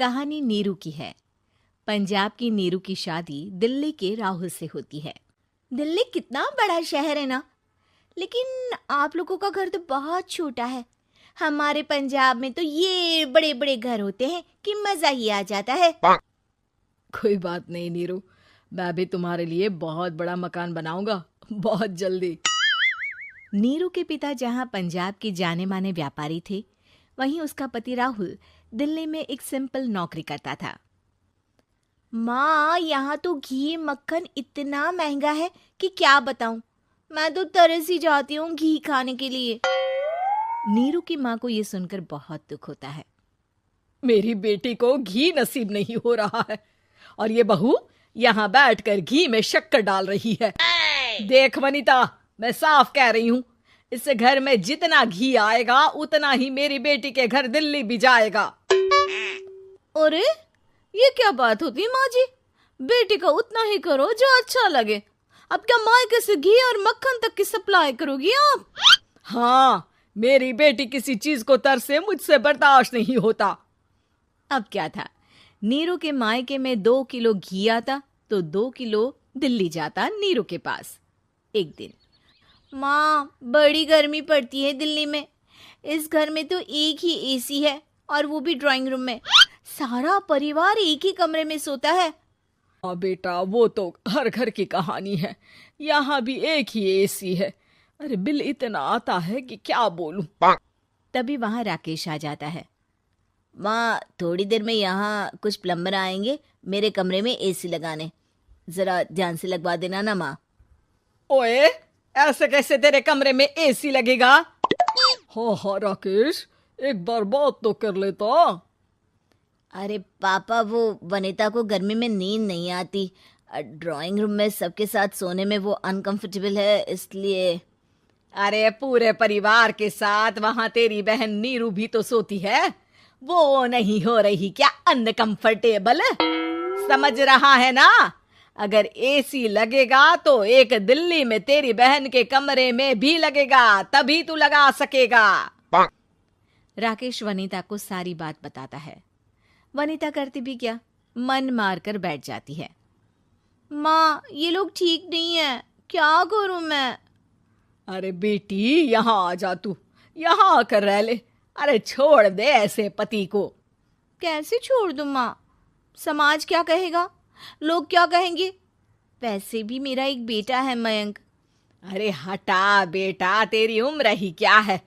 कहानी नीरू की है। पंजाब की नीरू की शादी दिल्ली के राहुल से होती है। दिल्ली कितना बड़ा शहर है ना, लेकिन आप लोगों का घर तो बहुत छोटा है। हमारे पंजाब में तो ये बड़े बड़े घर होते हैं कि मजा ही आ जाता है। कोई बात नहीं नीरू, मैं भी तुम्हारे लिए बहुत बड़ा मकान बनाऊंगा बहुत जल्दी। नीरू के पिता जहाँ पंजाब के जाने माने व्यापारी थे, वहीं उसका पति राहुल दिल्ली में एक सिंपल नौकरी करता था। माँ, यहाँ तो घी मक्खन इतना महंगा है कि क्या बताऊं। मैं तो तरस ही जाती हूँ घी खाने के लिए। नीरू की माँ को ये सुनकर बहुत दुख होता है। मेरी बेटी को घी नसीब नहीं हो रहा है और ये बहू यहाँ बैठकर घी में शक्कर डाल रही है। देख वनिता, मैं साफ कह रही हूँ, इस घर में जितना घी आएगा उतना ही मेरी बेटी के घर दिल्ली भी जाएगा। अरे ये क्या बात होती है माँ जी? बेटी का उतना ही करो जो अच्छा लगे। अब क्या मायके से घी और मक्खन तक की सप्लाई करोगी आप? हाँ, मेरी बेटी किसी चीज को तरसे मुझसे बर्दाश्त नहीं होता। अब क्या था, नीरू के मायके में 2 किलो घी आता तो 2 किलो दिल्ली जाता नीरू के पास। एक दिन, माँ बड़ी गर्मी पड़ती है दिल्ली में। इस घर में तो एक ही एसी है और वो भी ड्राइंग रूम में। सारा परिवार एक ही कमरे में सोता है। हाँ बेटा, वो तो हर घर की कहानी है। यहाँ भी एक ही एसी है। अरे बिल इतना आता है कि क्या बोलूं। तभी वहां राकेश आ जाता है। माँ, थोड़ी देर में यहाँ कुछ प्लम्बर आएंगे मेरे कमरे में एसी लगाने। जरा ध्यान से लगवा देना ना माँ। ओए, ऐसे कैसे तेरे कमरे में एसी लगेगा? हाँ राकेश, एक बार बात तो कर लेता। अरे पापा, वो वनिता को गर्मी में नींद नहीं आती। ड्राइंग रूम में सबके साथ सोने में वो अनकंफर्टेबल है, इसलिए। अरे पूरे परिवार के साथ वहां तेरी बहन नीरू भी तो सोती है। वो नहीं हो रही क्या अनकंफर्टेबल? समझ रहा है ना? अगर एसी लगेगा तो एक दिल्ली में तेरी बहन के कमरे में भी लगेगा, तभी तू लगा सकेगा। राकेश वनिता को सारी बात बताता है। वनिता करती भी क्या, मन मारकर बैठ जाती है। माँ, ये लोग ठीक नहीं है, क्या करूं मैं? अरे बेटी, यहाँ आ जा, तू यहाँ आकर रह ले। अरे छोड़ दे ऐसे पति को। कैसे छोड़ दूं माँ? समाज क्या कहेगा, लोग क्या कहेंगे? वैसे भी मेरा एक बेटा है मयंक। अरे हटा बेटा, तेरी उम्र ही क्या है,